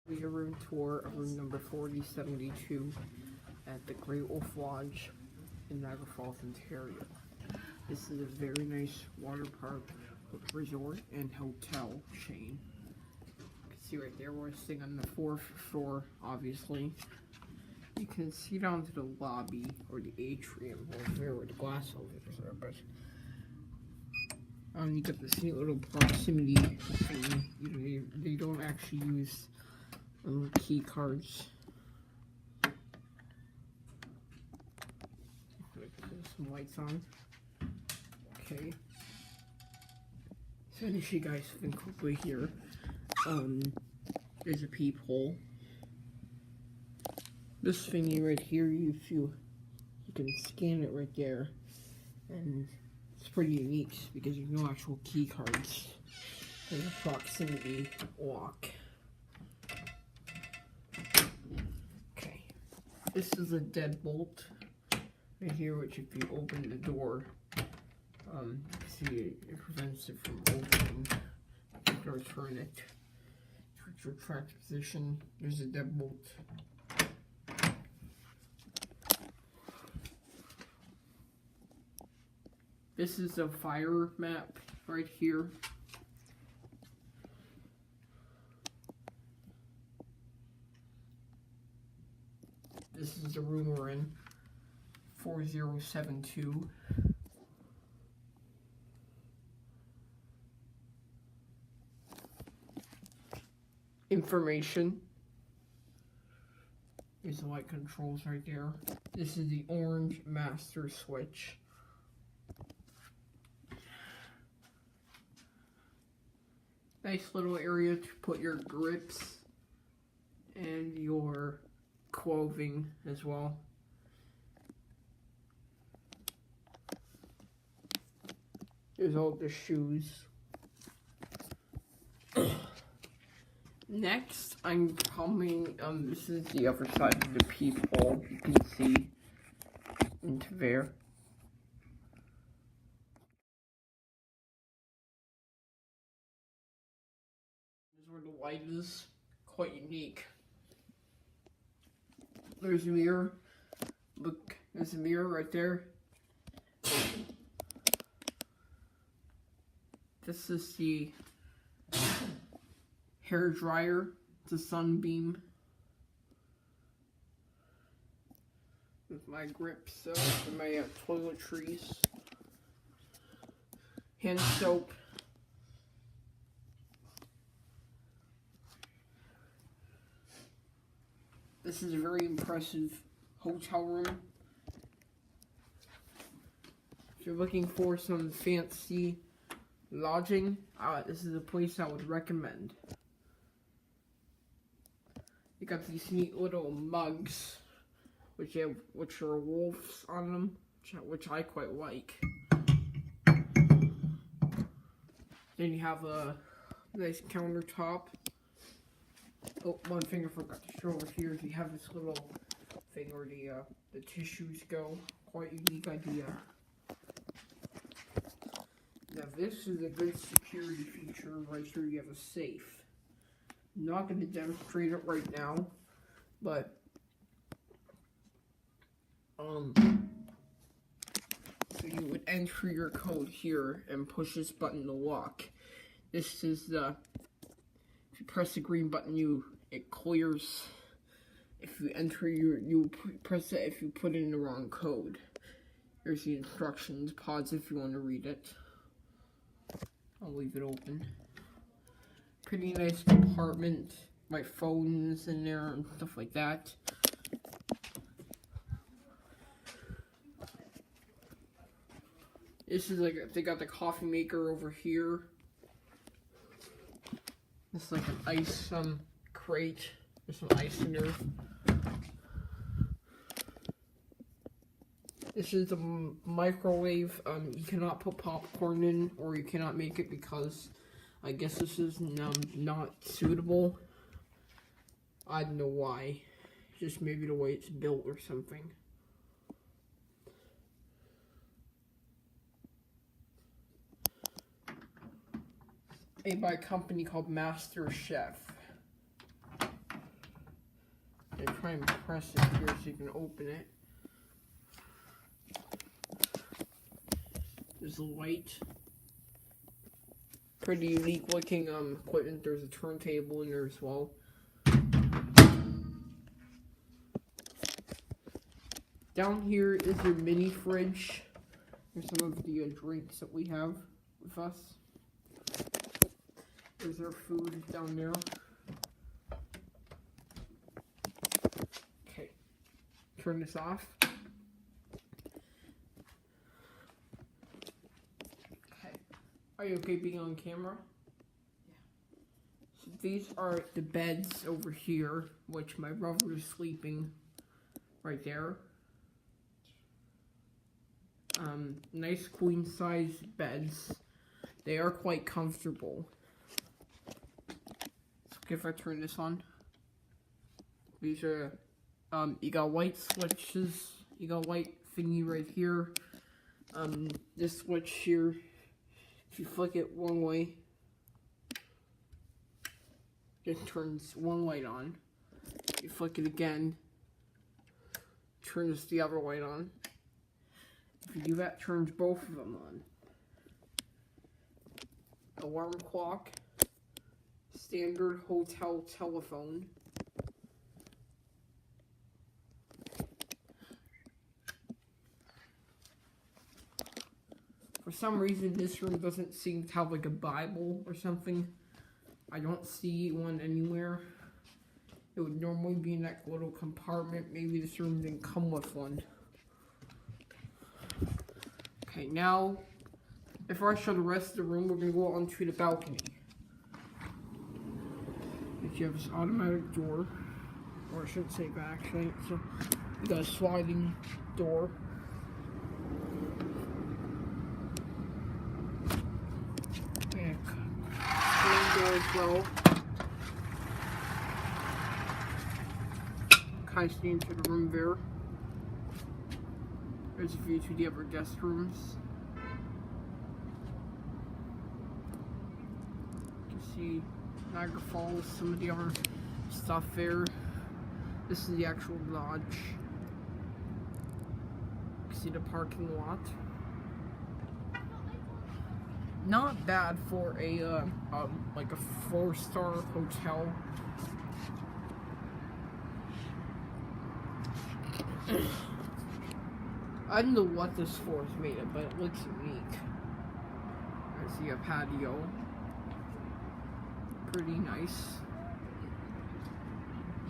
We have a room tour of room number 4072 at the Great Wolf Lodge in Niagara Falls, Ontario. This is a very nice water park, resort, and hotel chain. You can see right there we're sitting on the 4th floor, obviously. You can see down to the lobby or the atrium over there where the glass elevators are, but you got this neat little proximity thing. You know, they don't actually use key cards. Put some lights on. Okay. So to show you guys something quickly here. There's a peephole. This thingy right here, you can scan it right there, and it's pretty unique because there's no actual key cards. There's a proximity lock. Okay, this is a deadbolt right here, which if you open the door, see it prevents it from opening. You can turn it to retract position. There's a deadbolt. This is a fire map right here. This is the room we're in, 4072. Information. There's the light controls right there. This is the orange master switch. Nice little area to put your grips and your clothing as well. There's all the shoes. Next, I'm coming, this is the other side of the peephole. You can see into there. This is where the light is. Quite unique. There's a mirror. Look, there's a mirror right there. This is the hair dryer. It's a sunbeam. With my grips, and my toiletries. Hand soap. This is a very impressive hotel room. If you're looking for some fancy lodging, this is a place I would recommend. You got these neat little mugs, which are wolves on them, which I quite like. Then you have a nice countertop. Oh, one thing I forgot to show over here is you have this little thing where the tissues go. Quite unique idea. Now this is a good security feature. Right here you have a safe. I'm not going to demonstrate it right now, but so you would enter your code here and push this button to lock. This is the, if you press the green button, it clears. If you enter you press it if you put in the wrong code. Here's the instructions. Pause if you want to read it. I'll leave it open. Pretty nice compartment. My phone's in there and stuff like that. This is they got the coffee maker over here. This is like an ice crate. There's some ice in there. This is a microwave. You cannot put popcorn in, or you cannot make it because I guess this is not suitable. I don't know why. Just maybe the way it's built or something. Made by a company called Master Chef. And try and press it here so you can open it. There's a light. Pretty unique looking equipment. There's a turntable in there as well. Down here is your mini fridge. Here's some of the drinks that we have with us. There's our food down there. Okay, turn this off. Okay, are you okay being on camera? Yeah. So these are the beds over here, which my brother is sleeping right there. Nice queen size beds. They are quite comfortable. So if I turn this on, these are, you got white switches, you got white thingy right here. This switch here, if you flick it one way, it turns one light on. If you flick it again, it turns the other light on. If you do that, turns both of them on. Alarm clock. Standard hotel telephone. For some reason, this room doesn't seem to have like a Bible or something. I don't see one anywhere. It would normally be in that little compartment. Maybe this room didn't come with one. Okay, now, before I show the rest of the room, we're going to go onto the balcony. If you have this automatic door, or I shouldn't say that actually, so you got a sliding door. And a door as well. Kind of see into the room there. There's a view to the other guest rooms. You can see Niagara Falls, some of the other stuff there. This is the actual lodge. You can see the parking lot. Not bad for a like a 4-star hotel. I don't know what this floor is made of, but it looks unique. I see a patio. Pretty nice.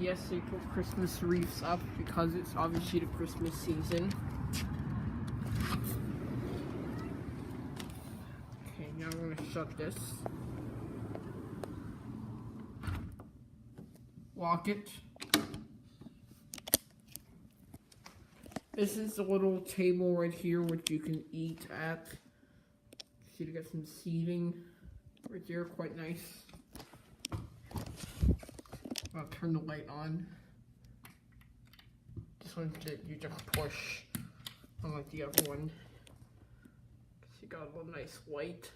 Yes, they put Christmas wreaths up because it's obviously the Christmas season. Okay, now I'm gonna shut this. Lock it. This is a little table right here which you can eat at. See, to get some seating right there, quite nice. I'll turn the light on. This one you just push, unlike the other one. So you got a little nice light.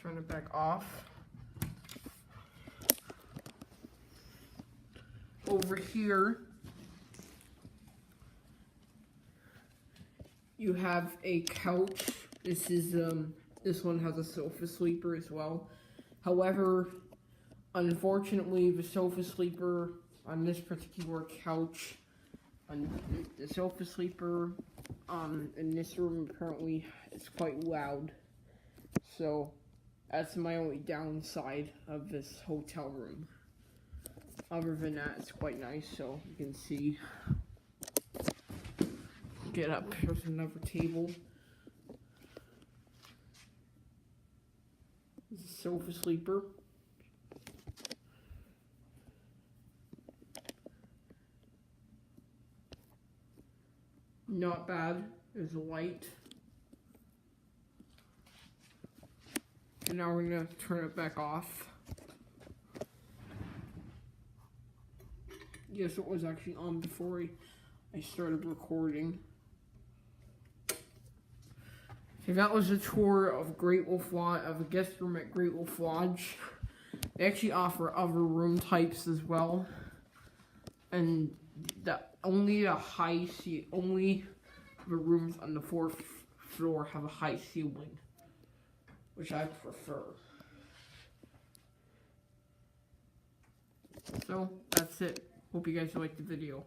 Turn it back off. Over here, you have a couch. This is this one has a sofa sleeper as well. However, unfortunately, the sofa sleeper on this particular couch, the sofa sleeper in this room apparently is quite loud. So that's my only downside of this hotel room. Other than that, it's quite nice, so you can see. Get up, here's another table. This is a sofa sleeper. Not bad. There's a light. And now we're going to turn it back off. Yes, it was actually on before I started recording. Okay, that was a tour of Great Wolf Lodge, of a guest room at Great Wolf Lodge. They actually offer other room types as well, and only the rooms on the 4th floor have a high ceiling, which I prefer. So that's it. Hope you guys liked the video.